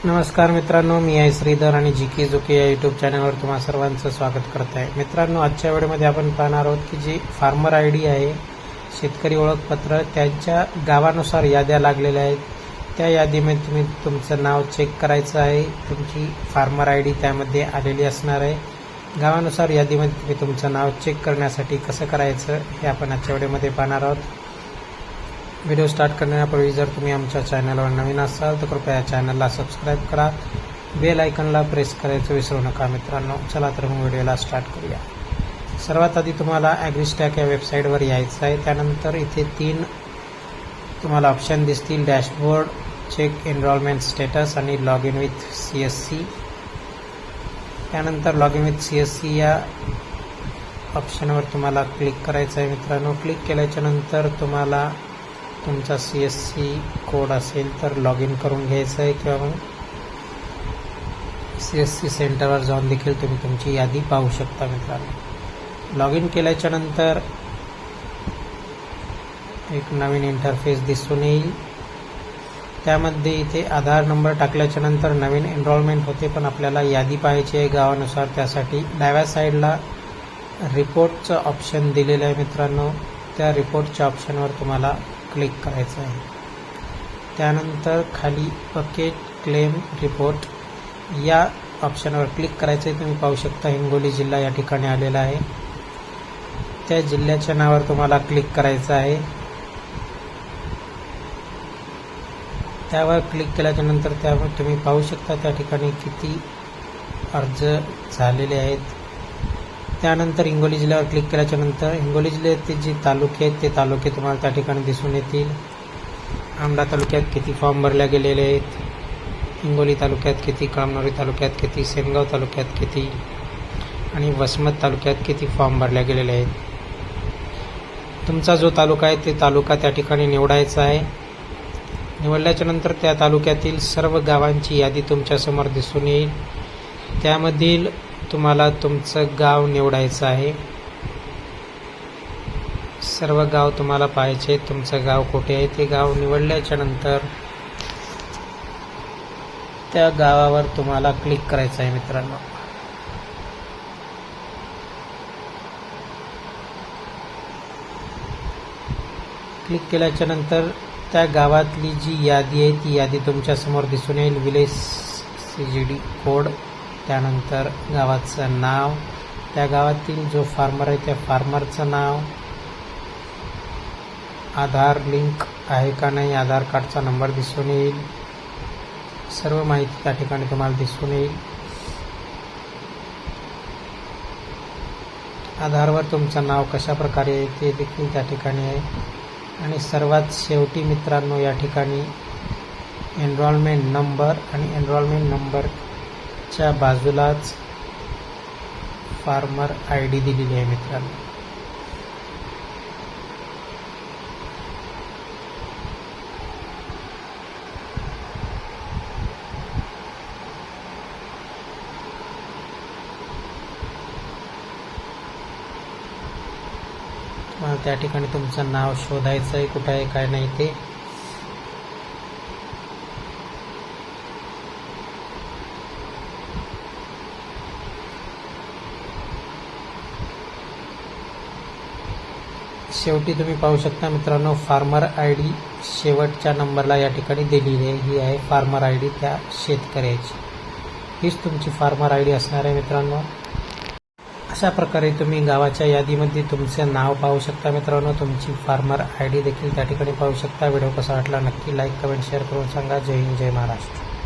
नमस्कार मित्रांनो, मी आहे श्रीधर आणि जीके जोके या यूट्यूब चॅनलवर तुम्हा सर्वांचं स्वागत करत आहे. मित्रांनो, आजच्या व्हिडिओमध्ये आपण पाहणार आहोत की जी फार्मर आय डी आहे, शेतकरी ओळखपत्र, त्यांच्या गावानुसार याद्या लागलेल्या आहेत. त्या यादीमध्ये तुम्ही तुमचं नाव चेक करायचं आहे. तुमची फार्मर आय डी त्यामध्ये आलेली असणार आहे. गावानुसार यादीमध्ये तुम्ही तुमचं नाव चेक करण्यासाठी कसं करायचं हे आपण आजच्या व्हिडिओमध्ये पाहणार आहोत. व्हिडिओ स्टार्ट करण्यापूर्वी जर तुम्ही आमच्या चॅनलवर नवीन असाल तर कृपया चॅनलला सबस्क्राईब करा, बेल आयकॉनला प्रेस करायचं विसरू नका. मित्रांनो, चला तर मग व्हिडिओला स्टार्ट करूया. सर्वात आधी तुम्हाला ॲग्रिस्टॅक या वेबसाईटवर यायचं आहे. त्यानंतर इथे 3 तुम्हाला ऑप्शन दिसतील: डॅशबोर्ड, चेक एनरोलमेंट स्टेटस आणि लॉग इन विथ CSC. त्यानंतर लॉग इन विथ CSC या ऑप्शनवर तुम्हाला क्लिक करायचं आहे. मित्रांनो, क्लिक केल्याच्या नंतर तुम्हाला तुमचा CSC कोड असेल तर लॉग इन करून घ्यायचं आहे किंवा मग CSC सेंटरवर जाऊन देखील तुम्ही तुमची यादी पाहू शकता. मित्रांनो, लॉग इन केल्याच्या नंतर एक नवीन इंटरफेस दिसून येईल. त्यामध्ये इथे आधार नंबर टाकल्याच्या नंतर नवीन एनरोलमेंट होते, पण आपल्याला यादी पाहायची आहे गावानुसार. त्यासाठी डाव्या साईडला रिपोर्टचं ऑप्शन दिलेलं आहे. मित्रांनो, त्या रिपोर्टच्या ऑप्शनवर तुम्हाला क्लिक करायचं आहे. त्यानंतर खाली बकेट क्लेम रिपोर्ट या ऑप्शनवर क्लिक करायचं आहे. तुम्ही पाहू शकता हिंगोली जिल्हा या ठिकाणी आलेला आहे. त्या जिल्ह्याच्या नावावर तुम्हाला क्लिक करायचं आहे. त्यावर क्लिक केल्याच्या नंतर त्यावर तुम्ही पाहू शकता त्या ठिकाणी किती अर्ज झालेले आहेत. त्यानंतर हिंगोली जिल्ह्यावर क्लिक केल्याच्या नंतर हिंगोली जिल्ह्यातील जे तालुके आहेत ते तालुके तुम्हाला त्या ठिकाणी दिसून येतील. औंढा तालुक्यात किती फॉर्म भरल्या गेलेले आहेत, हिंगोली तालुक्यात किती, कळमनुरी तालुक्यात किती, सेनगाव तालुक्यात किती आणि वसमत तालुक्यात किती फॉर्म भरल्या गेलेले आहेत. तुमचा जो तालुका आहे ते तालुका त्या ठिकाणी निवडायचा आहे. निवडल्याच्या नंतर त्या तालुक्यातील सर्व गावांची यादी तुमच्यासमोर दिसून येईल. त्यामधील तुम्हाला तुमचं गाव निवडायचं आहे. सर्व गाव तुम्हाला पाहायचे. तुमचं गाव कुठे आहे ते गाव निवडल्याच्या नंतर त्या गावावर तुम्हाला क्लिक करायचं आहे. मित्रांनो, क्लिक केल्याच्या नंतर त्या गावातली जी यादी आहे ती यादी तुमच्यासमोर दिसून येईल. विलेज CGD कोड, त्यानंतर गावाचं नाव, त्या गावातील जो फार्मर आहे त्या फार्मरचं नाव, आधार लिंक आहे का नाही, आधार कार्डचा नंबर दिसून येईल. सर्व माहिती त्या ठिकाणी तुम्हाला दिसून येईल. आधारवर तुमचं नाव कशा प्रकारे आहे ते देखील त्या ठिकाणी आहे. आणि सर्वात शेवटी मित्रांनो, या ठिकाणी एनरोलमेंट नंबर आणि एनरोलमेंट नंबरच्या बाजूलाच फार्मर ID दिलेली आहे. मित्रांनो, त्या ठिकाणी तुमचं नाव शोधायचं आहे, कुठं आहे काय नाही ते. शेवटी तुम्ही पाहू शकता मित्रांनो, फार्मर ID शेवटच्या नंबरला या ठिकाणी दिलेली आहे. ही आहे फार्मर ID त्या शेतकऱ्याची. हीच तुमची फार्मर ID असणार आहे. मित्रांनो, अशा प्रकारे तुम्ही गावाच्या यादीमध्ये तुमचं नाव पाहू शकता. मित्रांनो, तुमची फार्मर ID देखील त्या ठिकाणी पाहू शकता. व्हिडिओ कसा वाटला नक्की लाईक, कमेंट, शेअर करून सांगा. जय हिंद, जय महाराष्ट्र.